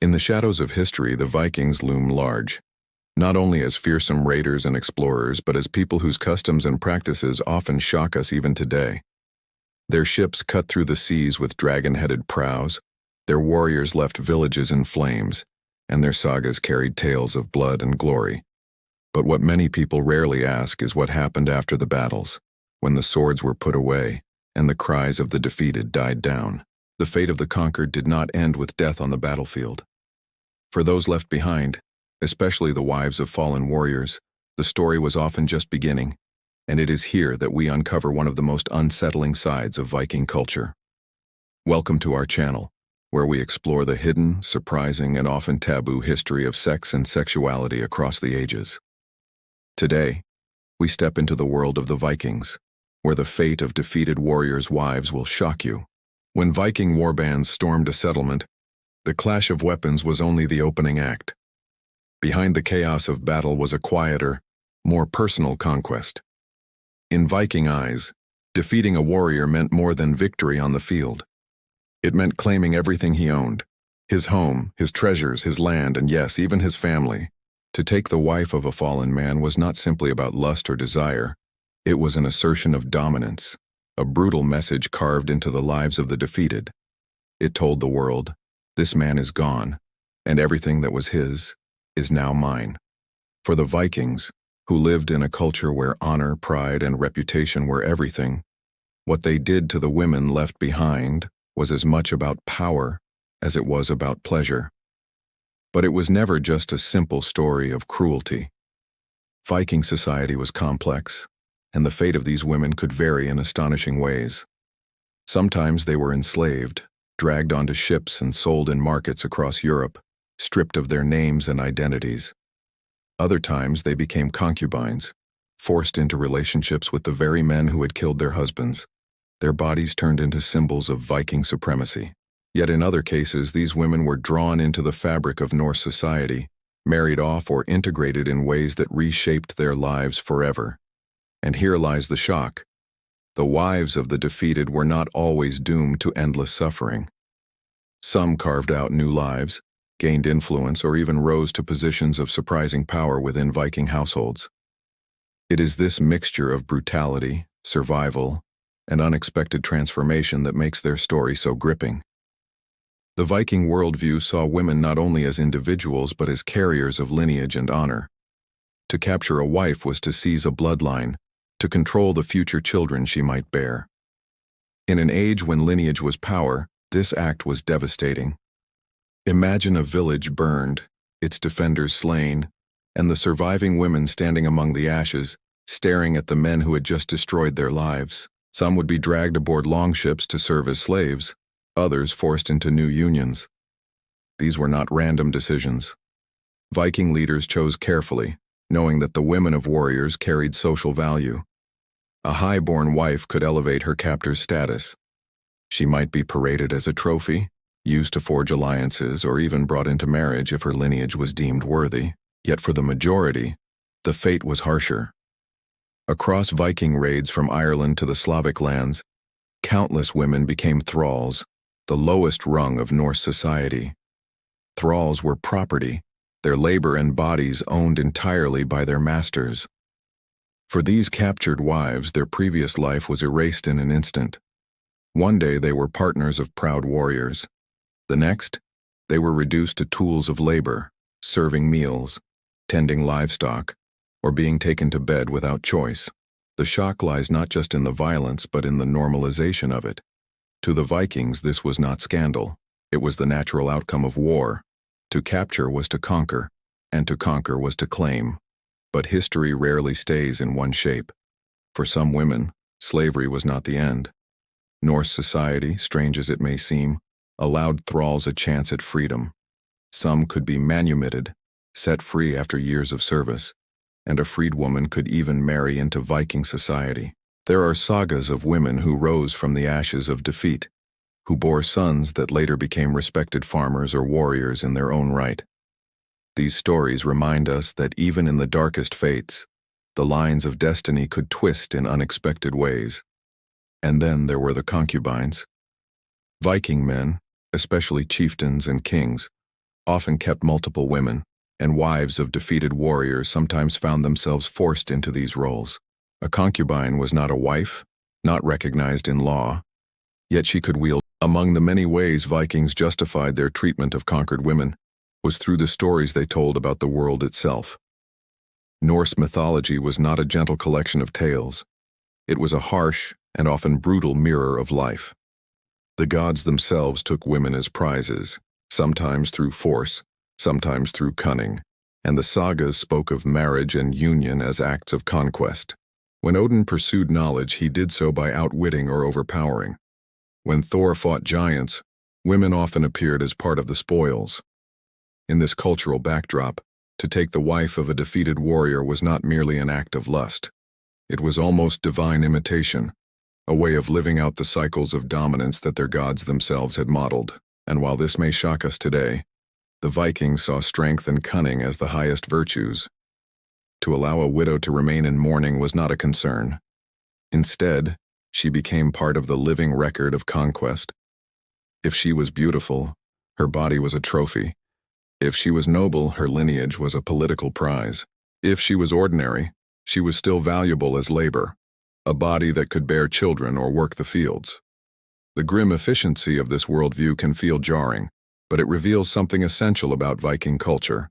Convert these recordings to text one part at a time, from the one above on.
In the shadows of history, the Vikings loom large, not only as fearsome raiders and explorers, but as people whose customs and practices often shock us even today. Their ships cut through the seas with dragon-headed prows, their warriors left villages in flames, and their sagas carried tales of blood and glory. But what many people rarely ask is what happened after the battles, when the swords were put away and the cries of the defeated died down. The fate of the conquered did not end with death on the battlefield. For those left behind, especially the wives of fallen warriors, the story was often just beginning, and it is here that we uncover one of the most unsettling sides of Viking culture. Welcome to our channel, where we explore the hidden, surprising, and often taboo history of sex and sexuality across the ages. Today, we step into the world of the Vikings, where the fate of defeated warriors' wives will shock you. When Viking warbands stormed a settlement, the clash of weapons was only the opening act. Behind the chaos of battle was a quieter, more personal conquest. In Viking eyes, defeating a warrior meant more than victory on the field. It meant claiming everything he owned, his home, his treasures, his land, and yes, even his family. To take the wife of a fallen man was not simply about lust or desire. It was an assertion of dominance, a brutal message carved into the lives of the defeated. It told the world, this man is gone, and everything that was his is now mine. For the Vikings, who lived in a culture where honor, pride, and reputation were everything, what they did to the women left behind was as much about power as it was about pleasure. But it was never just a simple story of cruelty. Viking society was complex, and the fate of these women could vary in astonishing ways. Sometimes they were enslaved, dragged onto ships and sold in markets across Europe, stripped of their names and identities. Other times they became concubines, forced into relationships with the very men who had killed their husbands. Their bodies turned into symbols of Viking supremacy. Yet in other cases, these women were drawn into the fabric of Norse society, married off or integrated in ways that reshaped their lives forever. And here lies the shock. The wives of the defeated were not always doomed to endless suffering. Some carved out new lives, gained influence, or even rose to positions of surprising power within Viking households. It is this mixture of brutality, survival, and unexpected transformation that makes their story so gripping. The Viking worldview saw women not only as individuals but as carriers of lineage and honor. To capture a wife was to seize a bloodline, to control the future children she might bear. In an age when lineage was power, this act was devastating. Imagine a village burned, its defenders slain, and the surviving women standing among the ashes, staring at the men who had just destroyed their lives. Some would be dragged aboard longships to serve as slaves, others forced into new unions. These were not random decisions. Viking leaders chose carefully, knowing that the women of warriors carried social value. A high-born wife could elevate her captor's status. She might be paraded as a trophy, used to forge alliances, or even brought into marriage if her lineage was deemed worthy. Yet for the majority, the fate was harsher. Across Viking raids from Ireland to the Slavic lands, countless women became thralls, the lowest rung of Norse society. Thralls were property, their labor and bodies owned entirely by their masters. For these captured wives, their previous life was erased in an instant. One day they were partners of proud warriors. The next, they were reduced to tools of labor, serving meals, tending livestock, or being taken to bed without choice. The shock lies not just in the violence but in the normalization of it. To the Vikings, this was not scandal. It was the natural outcome of war. To capture was to conquer, and to conquer was to claim. But history rarely stays in one shape. For some women, slavery was not the end. Norse society, strange as it may seem, allowed thralls a chance at freedom. Some could be manumitted, set free after years of service, and a freed woman could even marry into Viking society. There are sagas of women who rose from the ashes of defeat, who bore sons that later became respected farmers or warriors in their own right. These stories remind us that even in the darkest fates, the lines of destiny could twist in unexpected ways. And then there were the concubines. Viking men, especially chieftains and kings, often kept multiple women, and wives of defeated warriors sometimes found themselves forced into these roles. A concubine was not a wife, not recognized in law, yet she could wield. Among the many ways Vikings justified their treatment of conquered women was through the stories they told about the world itself. Norse mythology was not a gentle collection of tales. It was a harsh and often brutal mirror of life. The gods themselves took women as prizes, sometimes through force, sometimes through cunning, and the sagas spoke of marriage and union as acts of conquest. When Odin pursued knowledge, he did so by outwitting or overpowering. When Thor fought giants, women often appeared as part of the spoils. In this cultural backdrop, to take the wife of a defeated warrior was not merely an act of lust. It was almost divine imitation, a way of living out the cycles of dominance that their gods themselves had modeled. And while this may shock us today, the Vikings saw strength and cunning as the highest virtues. To allow a widow to remain in mourning was not a concern. Instead, she became part of the living record of conquest. If she was beautiful, her body was a trophy. If she was noble, her lineage was a political prize. If she was ordinary, she was still valuable as labor, a body that could bear children or work the fields. The grim efficiency of this worldview can feel jarring, but it reveals something essential about Viking culture.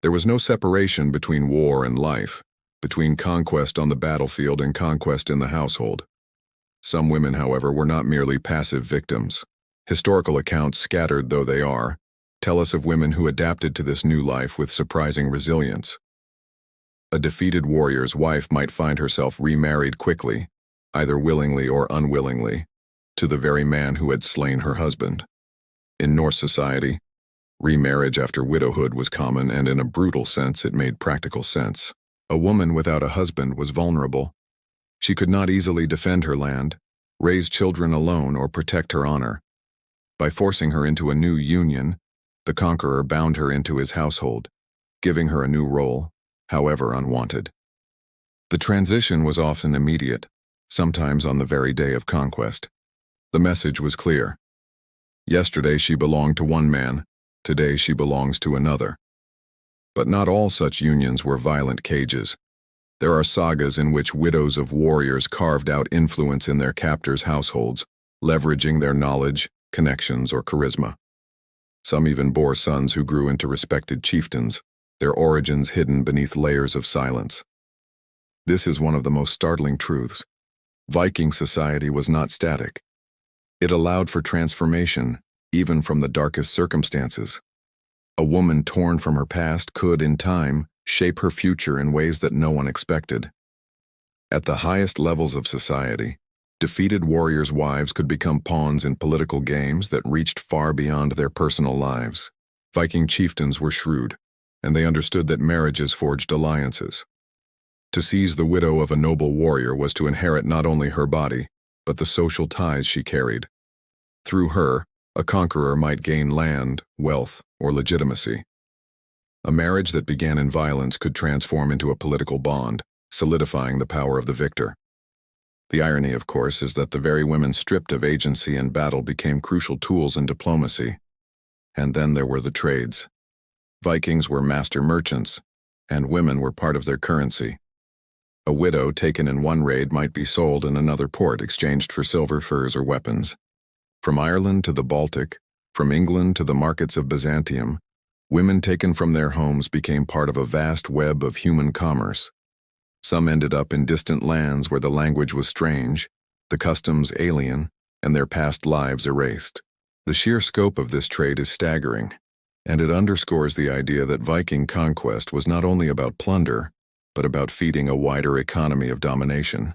There was no separation between war and life, between conquest on the battlefield and conquest in the household. Some women, however, were not merely passive victims. Historical accounts, scattered though they are, tell us of women who adapted to this new life with surprising resilience. A defeated warrior's wife might find herself remarried quickly, either willingly or unwillingly, to the very man who had slain her husband. In Norse society, remarriage after widowhood was common, and in a brutal sense it made practical sense. A woman without a husband was vulnerable. She could not easily defend her land, raise children alone, or protect her honor. By forcing her into a new union, the conqueror bound her into his household, giving her a new role, however unwanted. The transition was often immediate, sometimes on the very day of conquest. The message was clear. Yesterday she belonged to one man, today she belongs to another. But not all such unions were violent cages. There are sagas in which widows of warriors carved out influence in their captors' households, leveraging their knowledge, connections, or charisma. Some even bore sons who grew into respected chieftains, their origins hidden beneath layers of silence. This is one of the most startling truths. Viking society was not static. It allowed for transformation, even from the darkest circumstances. A woman torn from her past could, in time, shape her future in ways that no one expected. At the highest levels of society, defeated warriors' wives could become pawns in political games that reached far beyond their personal lives. Viking chieftains were shrewd, and they understood that marriages forged alliances. To seize the widow of a noble warrior was to inherit not only her body, but the social ties she carried. Through her, a conqueror might gain land, wealth, or legitimacy. A marriage that began in violence could transform into a political bond, solidifying the power of the victor. The irony, of course, is that the very women stripped of agency in battle became crucial tools in diplomacy. And then there were the trades. Vikings were master merchants, and women were part of their currency. A widow taken in one raid might be sold in another port, exchanged for silver, furs, or weapons. From Ireland to the Baltic, from England to the markets of Byzantium, women taken from their homes became part of a vast web of human commerce. Some ended up in distant lands where the language was strange, the customs alien, and their past lives erased. The sheer scope of this trade is staggering, and it underscores the idea that Viking conquest was not only about plunder, but about feeding a wider economy of domination.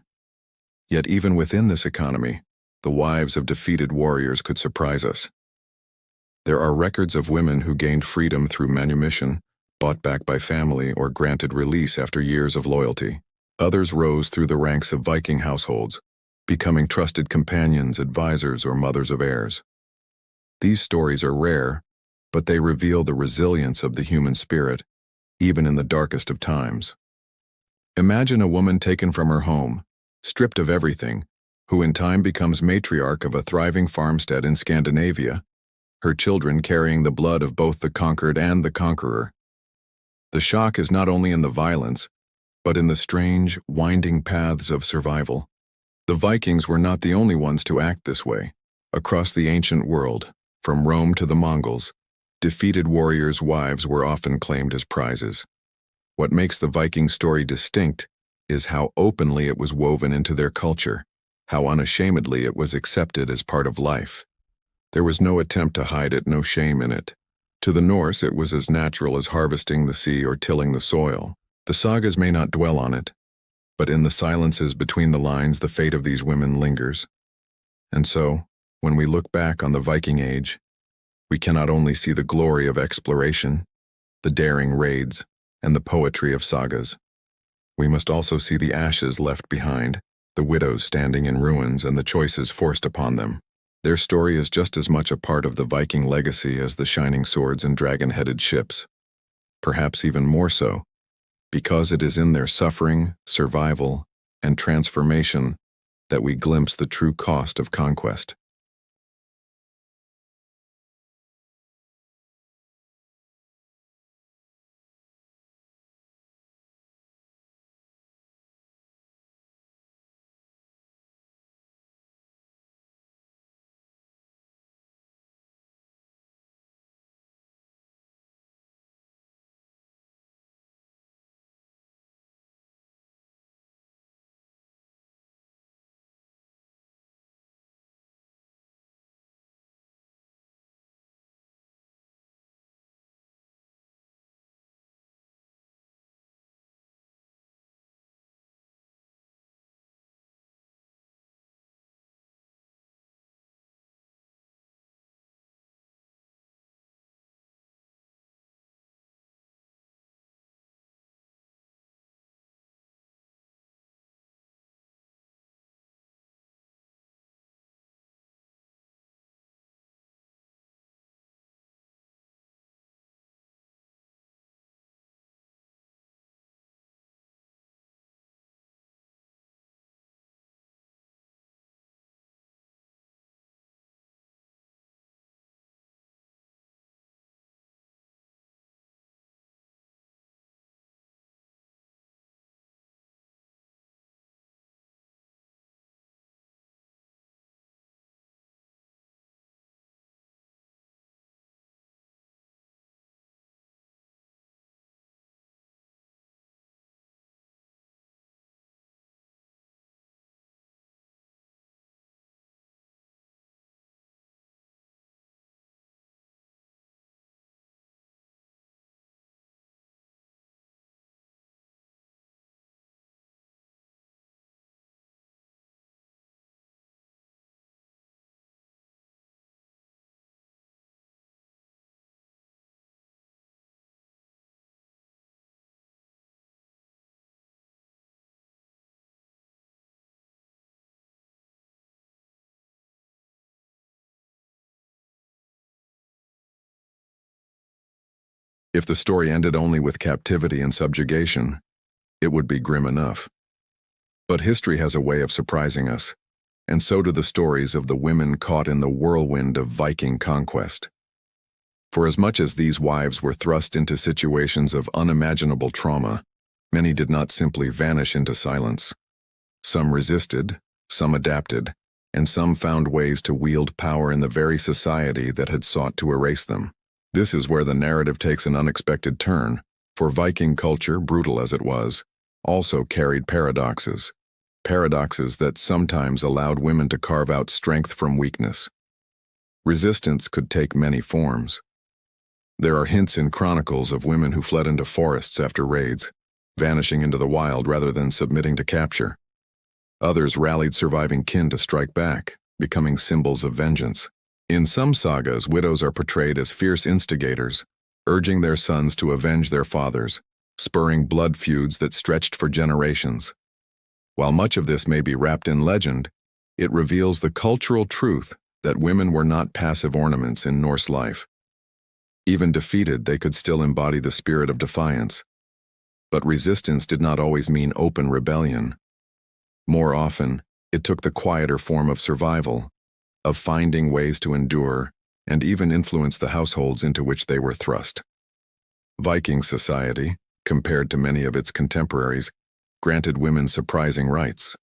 Yet even within this economy, the wives of defeated warriors could surprise us. There are records of women who gained freedom through manumission, bought back by family, or granted release after years of loyalty. Others rose through the ranks of Viking households, becoming trusted companions, advisors, or mothers of heirs. These stories are rare, but they reveal the resilience of the human spirit, even in the darkest of times. Imagine a woman taken from her home, stripped of everything, who in time becomes matriarch of a thriving farmstead in Scandinavia, her children carrying the blood of both the conquered and the conqueror. The shock is not only in the violence, but in the strange, winding paths of survival. The Vikings were not the only ones to act this way. Across the ancient world, from Rome to the Mongols, defeated warriors' wives were often claimed as prizes. What makes the Viking story distinct is how openly it was woven into their culture, how unashamedly it was accepted as part of life. There was no attempt to hide it, no shame in it. To the Norse, it was as natural as harvesting the sea or tilling the soil. The sagas may not dwell on it, but in the silences between the lines, the fate of these women lingers. And so, when we look back on the Viking Age, we cannot only see the glory of exploration, the daring raids, and the poetry of sagas. We must also see the ashes left behind, the widows standing in ruins, and the choices forced upon them. Their story is just as much a part of the Viking legacy as the shining swords and dragon-headed ships. Perhaps even more so, because it is in their suffering, survival, and transformation that we glimpse the true cost of conquest. If the story ended only with captivity and subjugation, it would be grim enough. But history has a way of surprising us, and so do the stories of the women caught in the whirlwind of Viking conquest. For as much as these wives were thrust into situations of unimaginable trauma, many did not simply vanish into silence. Some resisted, some adapted, and some found ways to wield power in the very society that had sought to erase them. This is where the narrative takes an unexpected turn, for Viking culture, brutal as it was, also carried paradoxes. Paradoxes that sometimes allowed women to carve out strength from weakness. Resistance could take many forms. There are hints in chronicles of women who fled into forests after raids, vanishing into the wild rather than submitting to capture. Others rallied surviving kin to strike back, becoming symbols of vengeance. In some sagas, widows are portrayed as fierce instigators, urging their sons to avenge their fathers, spurring blood feuds that stretched for generations. While much of this may be wrapped in legend, it reveals the cultural truth that women were not passive ornaments in Norse life. Even defeated, they could still embody the spirit of defiance. But resistance did not always mean open rebellion. More often, it took the quieter form of survival, of finding ways to endure, and even influenced the households into which they were thrust. Viking society, compared to many of its contemporaries, granted women surprising rights.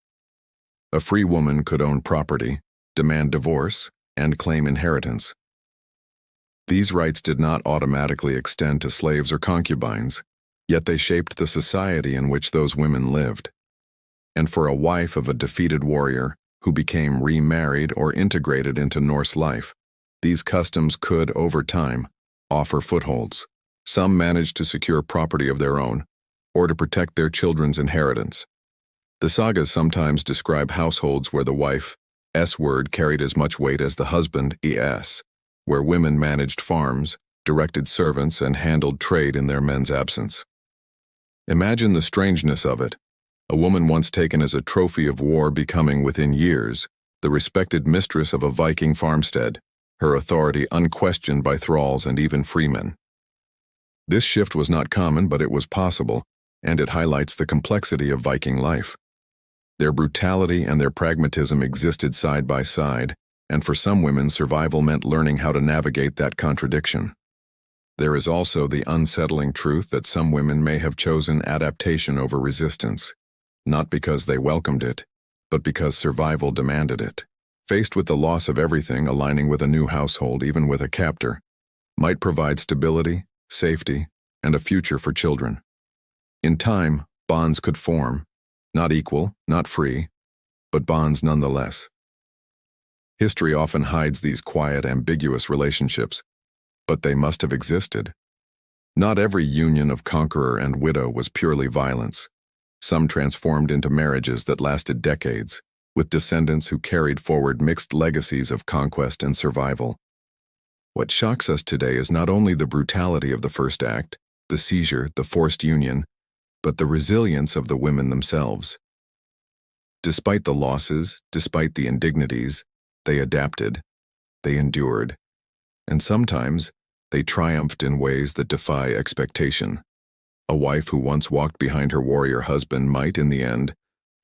A free woman could own property, demand divorce, and claim inheritance. These rights did not automatically extend to slaves or concubines, yet they shaped the society in which those women lived. And for a wife of a defeated warrior who became remarried or integrated into Norse life, these customs could, over time, offer footholds. Some managed to secure property of their own, or to protect their children's inheritance. The sagas sometimes describe households where the wife's word carried as much weight as the husband's, where women managed farms, directed servants, and handled trade in their men's absence. Imagine the strangeness of it. A woman once taken as a trophy of war becoming, within years, the respected mistress of a Viking farmstead, her authority unquestioned by thralls and even freemen. This shift was not common, but it was possible, and it highlights the complexity of Viking life. Their brutality and their pragmatism existed side by side, and for some women, survival meant learning how to navigate that contradiction. There is also the unsettling truth that some women may have chosen adaptation over resistance, not because they welcomed it, but because survival demanded it. Faced with the loss of everything, aligning with a new household, even with a captor, might provide stability, safety, and a future for children. In time, bonds could form, not equal, not free, but bonds nonetheless. History often hides these quiet, ambiguous relationships, but they must have existed. Not every union of conqueror and widow was purely violence. Some transformed into marriages that lasted decades, with descendants who carried forward mixed legacies of conquest and survival. What shocks us today is not only the brutality of the first act, the seizure, the forced union, but the resilience of the women themselves. Despite the losses, despite the indignities, they adapted, they endured, and sometimes they triumphed in ways that defy expectation. A wife who once walked behind her warrior husband might, in the end,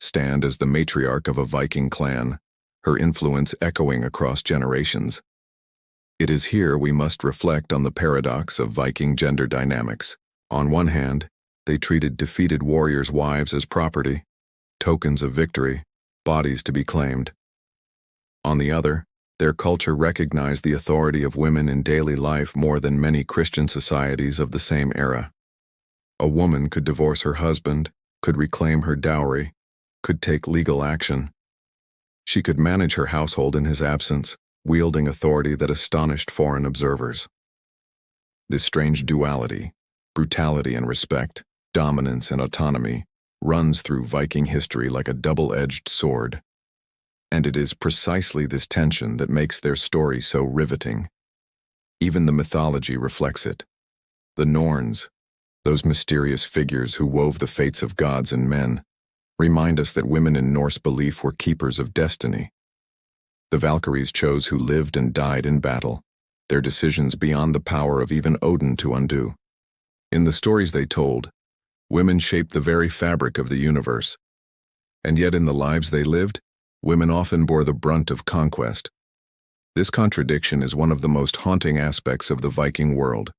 stand as the matriarch of a Viking clan, her influence echoing across generations. It is here we must reflect on the paradox of Viking gender dynamics. On one hand, they treated defeated warriors' wives as property, tokens of victory, bodies to be claimed. On the other, their culture recognized the authority of women in daily life more than many Christian societies of the same era. A woman could divorce her husband, could reclaim her dowry, could take legal action. She could manage her household in his absence, wielding authority that astonished foreign observers. This strange duality, brutality and respect, dominance and autonomy, runs through Viking history like a double-edged sword. And it is precisely this tension that makes their story so riveting. Even the mythology reflects it. The Norns, those mysterious figures who wove the fates of gods and men, remind us that women in Norse belief were keepers of destiny. The Valkyries chose who lived and died in battle, their decisions beyond the power of even Odin to undo. In the stories they told, women shaped the very fabric of the universe. And yet in the lives they lived, women often bore the brunt of conquest. This contradiction is one of the most haunting aspects of the Viking world.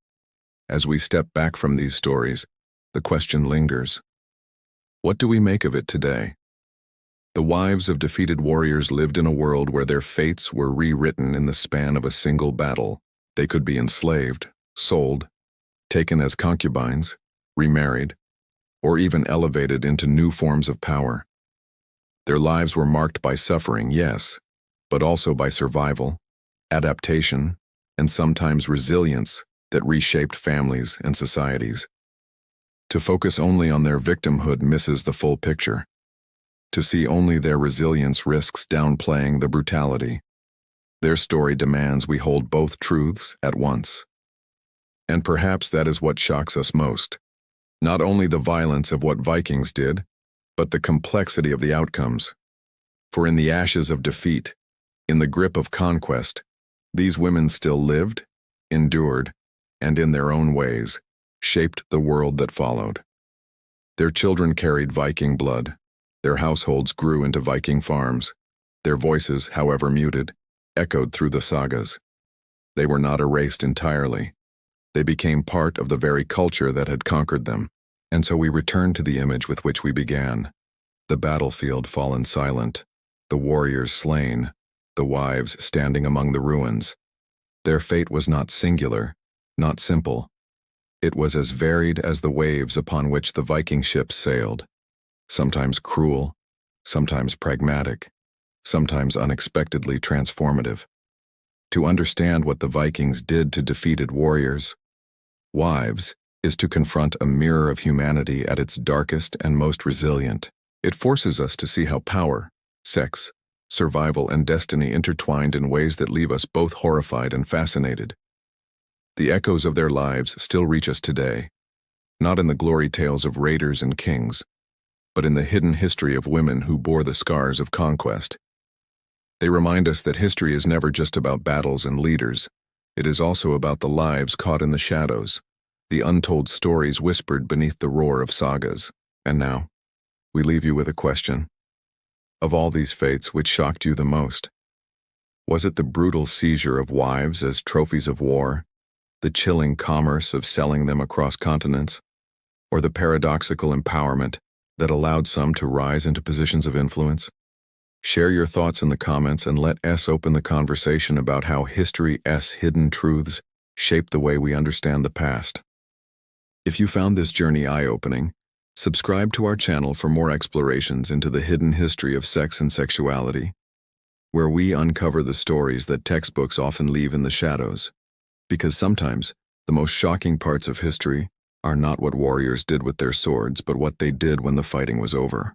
As we step back from these stories, the question lingers. What do we make of it today? The wives of defeated warriors lived in a world where their fates were rewritten in the span of a single battle. They could be enslaved, sold, taken as concubines, remarried, or even elevated into new forms of power. Their lives were marked by suffering, yes, but also by survival, adaptation, and sometimes resilience that reshaped families and societies. To focus only on their victimhood misses the full picture. To see only their resilience risks downplaying the brutality. Their story demands we hold both truths at once. And perhaps that is what shocks us most. Not only the violence of what Vikings did, but the complexity of the outcomes. For in the ashes of defeat, in the grip of conquest, these women still lived, endured, and in their own ways, shaped the world that followed. Their children carried Viking blood. Their households grew into Viking farms. Their voices, however muted, echoed through the sagas. They were not erased entirely. They became part of the very culture that had conquered them, and so we return to the image with which we began. The battlefield fallen silent, the warriors slain, the wives standing among the ruins. Their fate was not singular, not simple. It was as varied as the waves upon which the Viking ships sailed, sometimes cruel, sometimes pragmatic, sometimes unexpectedly transformative. To understand what the Vikings did to defeated warriors, wives, is to confront a mirror of humanity at its darkest and most resilient. It forces us to see how power, sex, survival, and destiny intertwined in ways that leave us both horrified and fascinated. The echoes of their lives still reach us today, not in the glory tales of raiders and kings, but in the hidden history of women who bore the scars of conquest. They remind us that history is never just about battles and leaders. It is also about the lives caught in the shadows, the untold stories whispered beneath the roar of sagas. And now, we leave you with a question. Of all these fates, which shocked you the most? Was it the brutal seizure of wives as trophies of war, the chilling commerce of selling them across continents, or the paradoxical empowerment that allowed some to rise into positions of influence? Share your thoughts in the comments and let us open the conversation about how history's hidden truths shape the way we understand the past. If you found this journey eye-opening, subscribe to our channel for more explorations into the hidden history of sex and sexuality, where we uncover the stories that textbooks often leave in the shadows. Because sometimes, the most shocking parts of history are not what warriors did with their swords, but what they did when the fighting was over.